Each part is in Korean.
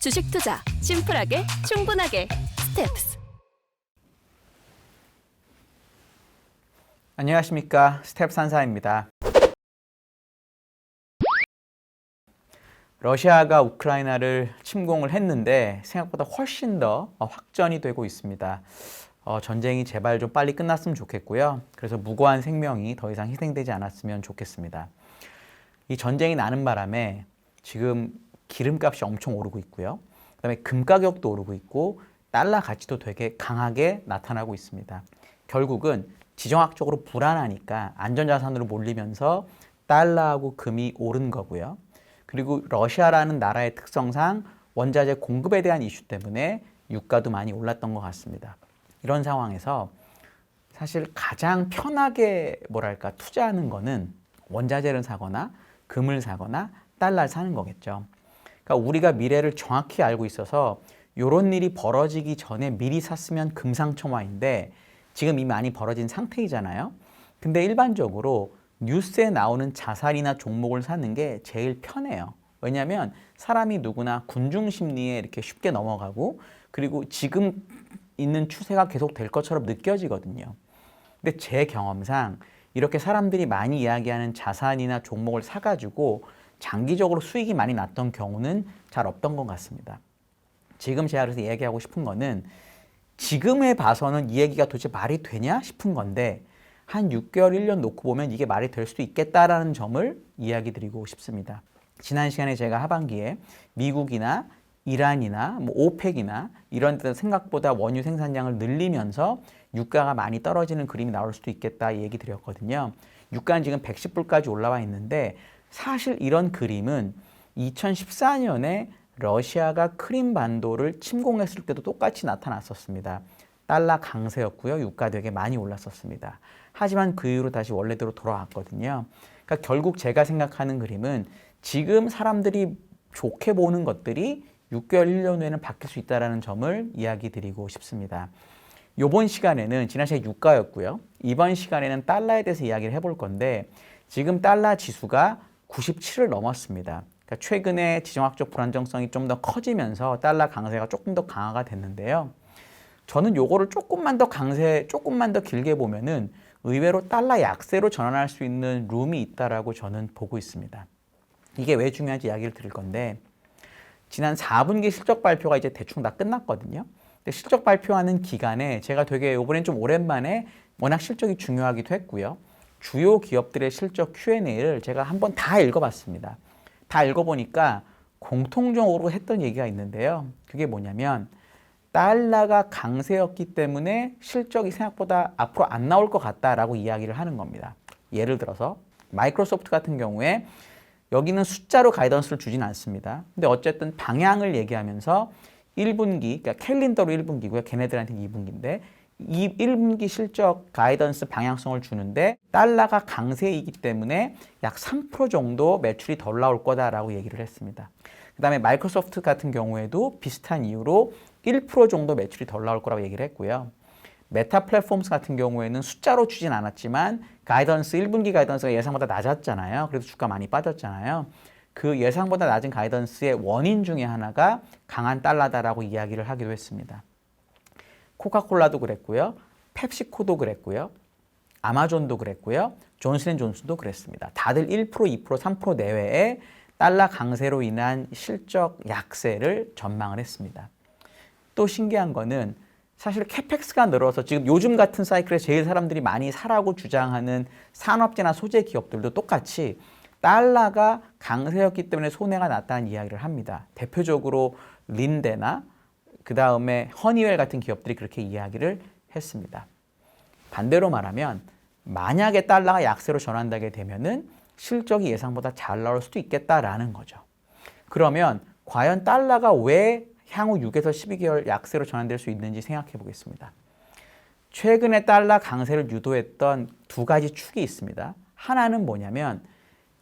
주식 투자 심플하게 충분하게 스텝스. 안녕하십니까, 스텝스 한사입니다. 러시아가 우크라이나를 침공을 했는데 생각보다 훨씬 더 확전이 되고 있습니다. 전쟁이 제발 좀 빨리 끝났으면 좋겠고요. 그래서 무고한 생명이 더 이상 희생되지 않았으면 좋겠습니다. 이 전쟁이 나는 바람에 지금 기름값이 엄청 오르고 있고요. 그다음에 금 가격도 오르고 있고 달러 가치도 되게 강하게 나타나고 있습니다. 결국은 지정학적으로 불안하니까 안전자산으로 몰리면서 달러하고 금이 오른 거고요. 그리고 러시아라는 나라의 특성상 원자재 공급에 대한 이슈 때문에 유가도 많이 올랐던 것 같습니다. 이런 상황에서 사실 가장 편하게 투자하는 거는 원자재를 사거나 금을 사거나 달러를 사는 거겠죠. 그러니까 우리가 미래를 정확히 알고 있어서 이런 일이 벌어지기 전에 미리 샀으면 금상첨화인데 지금 이미 많이 벌어진 상태이잖아요. 근데 일반적으로 뉴스에 나오는 자산이나 종목을 사는 게 제일 편해요. 왜냐하면 사람이 누구나 군중 심리에 이렇게 쉽게 넘어가고 그리고 지금 있는 추세가 계속 될 것처럼 느껴지거든요. 근데 제 경험상 이렇게 사람들이 많이 이야기하는 자산이나 종목을 사가지고 장기적으로 수익이 많이 났던 경우는 잘 없던 것 같습니다. 지금 제가 그래서 이야기하고 싶은 거는 지금에 봐서는 이 얘기가 도대체 말이 되냐 싶은 건데 한 6개월, 1년 놓고 보면 이게 말이 될 수도 있겠다라는 점을 이야기 드리고 싶습니다. 지난 시간에 제가 하반기에 미국이나 이란이나 오펙이나 이런 데서 생각보다 원유 생산량을 늘리면서 유가가 많이 떨어지는 그림이 나올 수도 있겠다 얘기 드렸거든요. 유가는 지금 110불까지 올라와 있는데 사실 이런 그림은 2014년에 러시아가 크림반도를 침공했을 때도 똑같이 나타났었습니다. 달러 강세였고요. 유가 되게 많이 올랐었습니다. 하지만 그 이후로 다시 원래대로 돌아왔거든요. 그러니까 결국 제가 생각하는 그림은 지금 사람들이 좋게 보는 것들이 6개월, 1년 후에는 바뀔 수 있다는 점을 이야기 드리고 싶습니다. 이번 시간에는 지난 시간에 유가였고요. 이번 시간에는 달러에 대해서 이야기를 해볼 건데 지금 달러 지수가 97을 넘었습니다. 그러니까 최근에 지정학적 불안정성이 좀 더 커지면서 달러 강세가 조금 더 강화가 됐는데요. 저는 요거를 조금만 더 길게 보면은 의외로 달러 약세로 전환할 수 있는 룸이 있다라고 저는 보고 있습니다. 이게 왜 중요한지 이야기를 드릴 건데 지난 4분기 실적 발표가 이제 대충 다 끝났거든요. 근데 실적 발표하는 기간에 제가 되게 이번엔 좀 오랜만에 워낙 실적이 중요하기도 했고요. 주요 기업들의 실적 Q&A를 제가 한번 다 읽어봤습니다. 다 읽어보니까 공통적으로 했던 얘기가 있는데요. 그게 뭐냐면 달러가 강세였기 때문에 실적이 생각보다 앞으로 안 나올 것 같다라고 이야기를 하는 겁니다. 예를 들어서 마이크로소프트 같은 경우에 여기는 숫자로 가이던스를 주진 않습니다. 근데 어쨌든 방향을 얘기하면서 1분기, 그러니까 캘린더로 1분기고요. 걔네들한테는 2분기인데 이 1분기 실적 가이던스 방향성을 주는데 달러가 강세이기 때문에 약 3% 정도 매출이 덜 나올 거다라고 얘기를 했습니다. 그 다음에 마이크로소프트 같은 경우에도 비슷한 이유로 1% 정도 매출이 덜 나올 거라고 얘기를 했고요. 메타 플랫폼스 같은 경우에는 숫자로 주진 않았지만 가이던스 1분기 가이던스가 예상보다 낮았잖아요. 그래서 주가 많이 빠졌잖아요. 그 예상보다 낮은 가이던스의 원인 중에 하나가 강한 달러다라고 이야기를 하기도 했습니다. 코카콜라도 그랬고요. 펩시코도 그랬고요. 아마존도 그랬고요. 존슨앤존슨도 그랬습니다. 다들 1%, 2%, 3% 내외의 달러 강세로 인한 실적 약세를 전망을 했습니다. 또 신기한 거는 사실 캐펙스가 늘어서 지금 요즘 같은 사이클에 제일 사람들이 많이 사라고 주장하는 산업재나 소재 기업들도 똑같이 달러가 강세였기 때문에 손해가 났다는 이야기를 합니다. 대표적으로 린데나 그 다음에 허니웰 같은 기업들이 그렇게 이야기를 했습니다. 반대로 말하면 만약에 달러가 약세로 전환되게 되면은 실적이 예상보다 잘 나올 수도 있겠다라는 거죠. 그러면 과연 달러가 왜 향후 6에서 12개월 약세로 전환될 수 있는지 생각해 보겠습니다. 최근에 달러 강세를 유도했던 두 가지 축이 있습니다. 하나는 뭐냐면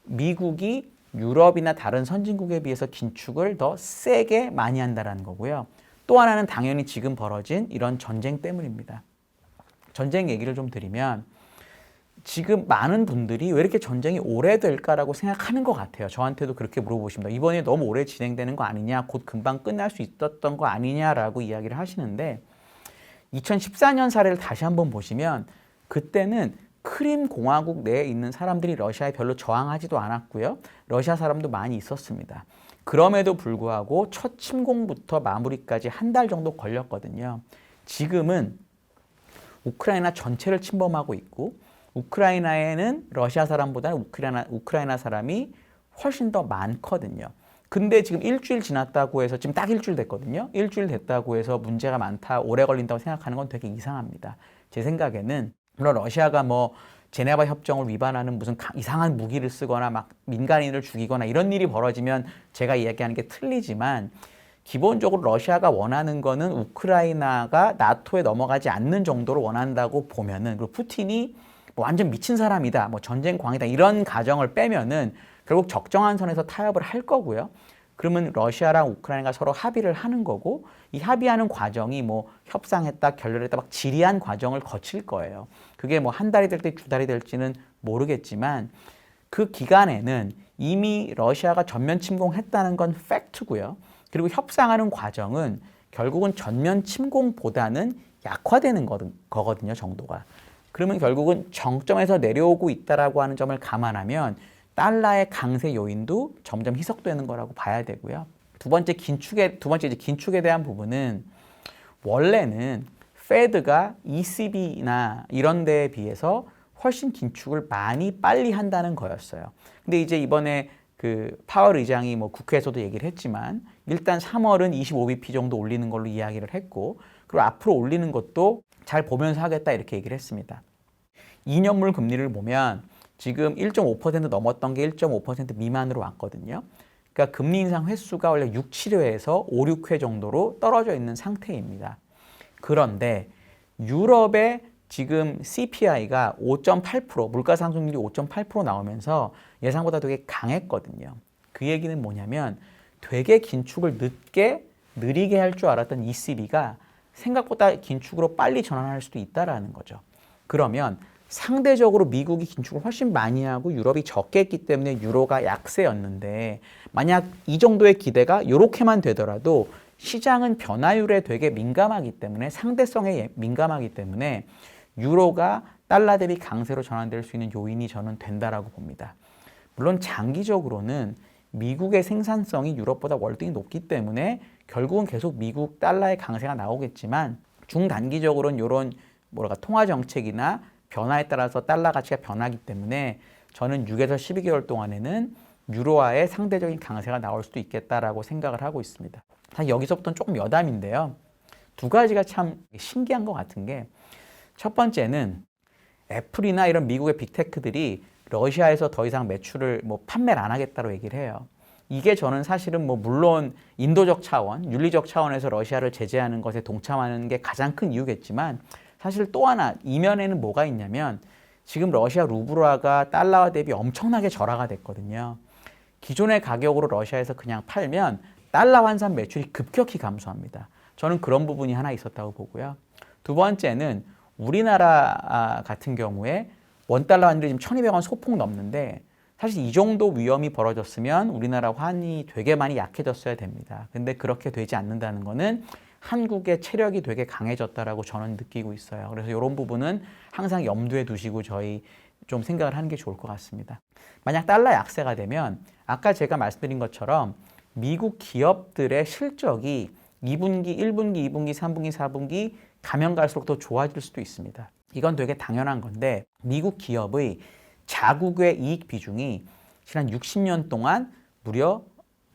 미국이 유럽이나 다른 선진국에 비해서 긴축을 더 세게 많이 한다는 거고요. 또 하나는 당연히 지금 벌어진 이런 전쟁 때문입니다. 전쟁 얘기를 좀 드리면 지금 많은 분들이 왜 이렇게 전쟁이 오래될까라고 생각하는 것 같아요. 저한테도 그렇게 물어보십니다. 이번에 너무 오래 진행되는 거 아니냐, 곧 금방 끝날 수 있었던 거 아니냐라고 이야기를 하시는데 2014년 사례를 다시 한번 보시면 그때는 크림 공화국 내에 있는 사람들이 러시아에 별로 저항하지도 않았고요. 러시아 사람도 많이 있었습니다. 그럼에도 불구하고 첫 침공부터 마무리까지 한 달 정도 걸렸거든요. 지금은 우크라이나 전체를 침범하고 있고 우크라이나에는 러시아 사람보다는 우크라이나 사람이 훨씬 더 많거든요. 근데 지금 일주일 지났다고 해서 지금 딱 일주일 됐거든요. 일주일 됐다고 해서 문제가 많다, 오래 걸린다고 생각하는 건 되게 이상합니다. 제 생각에는 물론 러시아가 뭐 제네바 협정을 위반하는 무슨 이상한 무기를 쓰거나 막 민간인을 죽이거나 이런 일이 벌어지면 제가 이야기하는 게 틀리지만 기본적으로 러시아가 원하는 거는 우크라이나가 나토에 넘어가지 않는 정도로 원한다고 보면은 그리고 푸틴이 뭐 완전 미친 사람이다, 뭐 전쟁광이다 이런 가정을 빼면은 결국 적정한 선에서 타협을 할 거고요. 그러면 러시아랑 우크라이나가 서로 합의를 하는 거고 이 합의하는 과정이 뭐 협상했다, 결렬했다 막 지리한 과정을 거칠 거예요. 그게 뭐 한 달이 될지 두 달이 될지는 모르겠지만 그 기간에는 이미 러시아가 전면 침공했다는 건 팩트고요. 그리고 협상하는 과정은 결국은 전면 침공보다는 약화되는 거거든요, 정도가. 그러면 결국은 정점에서 내려오고 있다라고 하는 점을 감안하면 달러의 강세 요인도 점점 희석되는 거라고 봐야 되고요. 두 번째 이제 긴축에 대한 부분은 원래는 페드가 ECB나 이런 데에 비해서 훨씬 긴축을 많이 빨리 한다는 거였어요. 근데 이제 이번에 그 파월 의장이 뭐 국회에서도 얘기를 했지만 일단 3월은 25bp 정도 올리는 걸로 이야기를 했고 그리고 앞으로 올리는 것도 잘 보면서 하겠다 이렇게 얘기를 했습니다. 2년물 금리를 보면 지금 1.5% 넘었던 게 1.5% 미만으로 왔거든요. 그러니까 금리 인상 횟수가 원래 6, 7회에서 5, 6회 정도로 떨어져 있는 상태입니다. 그런데 유럽의 지금 CPI가 5.8%, 물가 상승률이 5.8% 나오면서 예상보다 되게 강했거든요. 그 얘기는 뭐냐면 되게 긴축을 느리게 할 줄 알았던 ECB가 생각보다 긴축으로 빨리 전환할 수도 있다라는 거죠. 그러면 상대적으로 미국이 긴축을 훨씬 많이 하고 유럽이 적게 했기 때문에 유로가 약세였는데 만약 이 정도의 기대가 이렇게만 되더라도 시장은 변화율에 되게 민감하기 때문에 상대성에 민감하기 때문에 유로가 달러 대비 강세로 전환될 수 있는 요인이 저는 된다라고 봅니다. 물론 장기적으로는 미국의 생산성이 유럽보다 월등히 높기 때문에 결국은 계속 미국 달러의 강세가 나오겠지만 중단기적으로는 이런 통화 정책이나 변화에 따라서 달러 가치가 변하기 때문에 저는 6에서 12개월 동안에는 유로화의 상대적인 강세가 나올 수도 있겠다라고 생각을 하고 있습니다. 사실 여기서부터는 조금 여담인데요. 두 가지가 참 신기한 것 같은 게 첫 번째는 애플이나 이런 미국의 빅테크들이 러시아에서 더 이상 매출을 판매를 안 하겠다고 얘기를 해요. 이게 저는 사실은 물론 인도적 차원, 윤리적 차원에서 러시아를 제재하는 것에 동참하는 게 가장 큰 이유겠지만 사실 또 하나 이면에는 뭐가 있냐면 지금 러시아 루블화가 달러화 대비 엄청나게 절하가 됐거든요. 기존의 가격으로 러시아에서 그냥 팔면 달러 환산 매출이 급격히 감소합니다. 저는 그런 부분이 하나 있었다고 보고요. 두 번째는 우리나라 같은 경우에 원달러 환율이 지금 1,200원 소폭 넘는데 사실 이 정도 위험이 벌어졌으면 우리나라 환이 되게 많이 약해졌어야 됩니다. 근데 그렇게 되지 않는다는 거는 한국의 체력이 되게 강해졌다라고 저는 느끼고 있어요. 그래서 이런 부분은 항상 염두에 두시고 저희 좀 생각을 하는 게 좋을 것 같습니다. 만약 달러 약세가 되면 아까 제가 말씀드린 것처럼 미국 기업들의 실적이 2분기, 1분기, 2분기, 3분기, 4분기 가면 갈수록 더 좋아질 수도 있습니다. 이건 되게 당연한 건데 미국 기업의 자국의 이익 비중이 지난 60년 동안 무려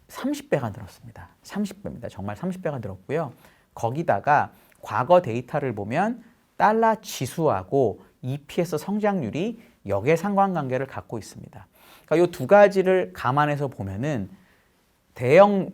30배가 늘었습니다. 30배입니다. 정말 30배가 늘었고요. 거기다가 과거 데이터를 보면 달러 지수하고 EPS 성장률이 역의 상관관계를 갖고 있습니다. 그러니까 이 두 가지를 감안해서 보면은 대형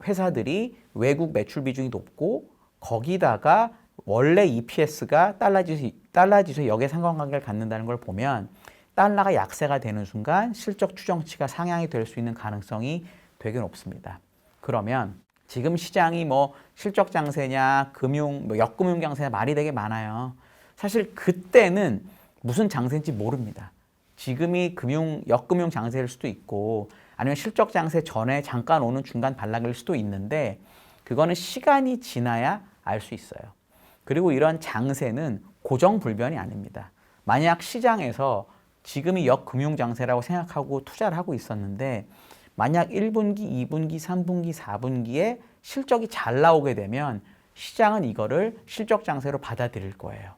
회사들이 외국 매출 비중이 높고 거기다가 원래 EPS가 달러 지수의 역의 상관관계를 갖는다는 걸 보면 달러가 약세가 되는 순간 실적 추정치가 상향이 될 수 있는 가능성이 되게 높습니다. 그러면 지금 시장이 실적 장세냐, 역금융 장세냐 말이 되게 많아요. 사실 그때는 무슨 장세인지 모릅니다. 지금이 역금융 장세일 수도 있고 아니면 실적 장세 전에 잠깐 오는 중간 반락일 수도 있는데 그거는 시간이 지나야 알 수 있어요. 그리고 이런 장세는 고정불변이 아닙니다. 만약 시장에서 지금이 역금융 장세라고 생각하고 투자를 하고 있었는데 만약 1분기, 2분기, 3분기, 4분기에 실적이 잘 나오게 되면 시장은 이거를 실적 장세로 받아들일 거예요.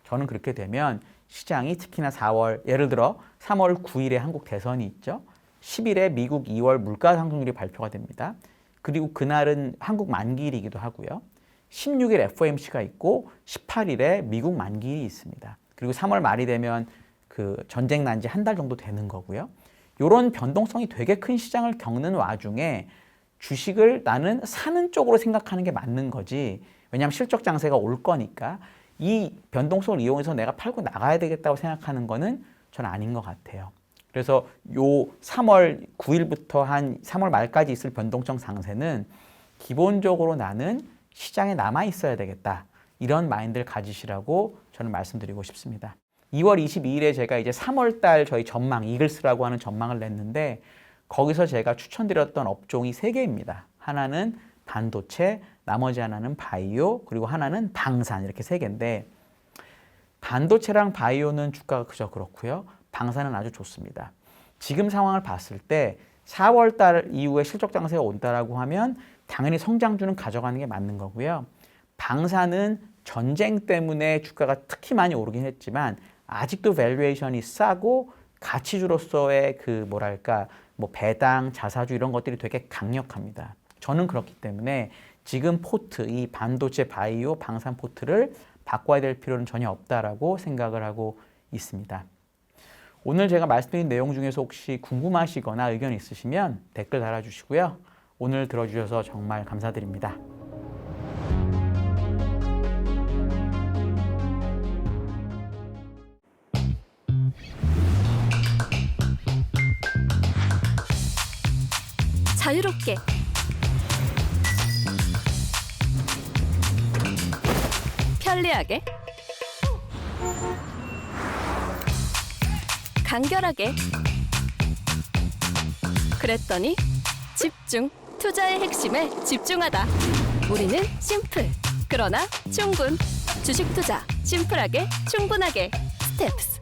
저는 그렇게 되면 시장이 특히나 4월, 예를 들어 3월 9일에 한국 대선이 있죠. 10일에 미국 2월 물가 상승률이 발표가 됩니다. 그리고 그날은 한국 만기일이기도 하고요. 16일 FOMC가 있고 18일에 미국 만기일이 있습니다. 그리고 3월 말이 되면 그 전쟁 난 지 한 달 정도 되는 거고요. 이런 변동성이 되게 큰 시장을 겪는 와중에 주식을 나는 사는 쪽으로 생각하는 게 맞는 거지. 왜냐하면 실적 장세가 올 거니까 이 변동성을 이용해서 내가 팔고 나가야 되겠다고 생각하는 거는 저는 아닌 것 같아요. 그래서 요 3월 9일부터 한 3월 말까지 있을 변동성 장세는 기본적으로 나는 시장에 남아 있어야 되겠다. 이런 마인드를 가지시라고 저는 말씀드리고 싶습니다. 2월 22일에 제가 이제 3월 달 저희 전망, 이글스라고 하는 전망을 냈는데 거기서 제가 추천드렸던 업종이 3개입니다. 하나는 반도체, 나머지 하나는 바이오, 그리고 하나는 방산 이렇게 3개인데 반도체랑 바이오는 주가가 그저 그렇고요. 방산은 아주 좋습니다. 지금 상황을 봤을 때 4월 달 이후에 실적 장세가 온다라고 하면 당연히 성장주는 가져가는 게 맞는 거고요. 방산은 전쟁 때문에 주가가 특히 많이 오르긴 했지만 아직도 밸류에이션이 싸고 가치주로서의 그 뭐랄까 뭐 배당, 자사주 이런 것들이 되게 강력합니다. 저는 그렇기 때문에 지금 포트, 이 반도체, 바이오, 방산 포트를 바꿔야 될 필요는 전혀 없다라고 생각을 하고 있습니다. 오늘 제가 말씀드린 내용 중에서 혹시 궁금하시거나 의견 있으시면 댓글 달아주시고요. 오늘 들어주셔서 정말 감사드립니다. 자유롭게 편리하게 간결하게 그랬더니 집중 투자의 핵심에 집중하다 우리는 심플 그러나 충분 주식 투자 심플하게 충분하게 스텝스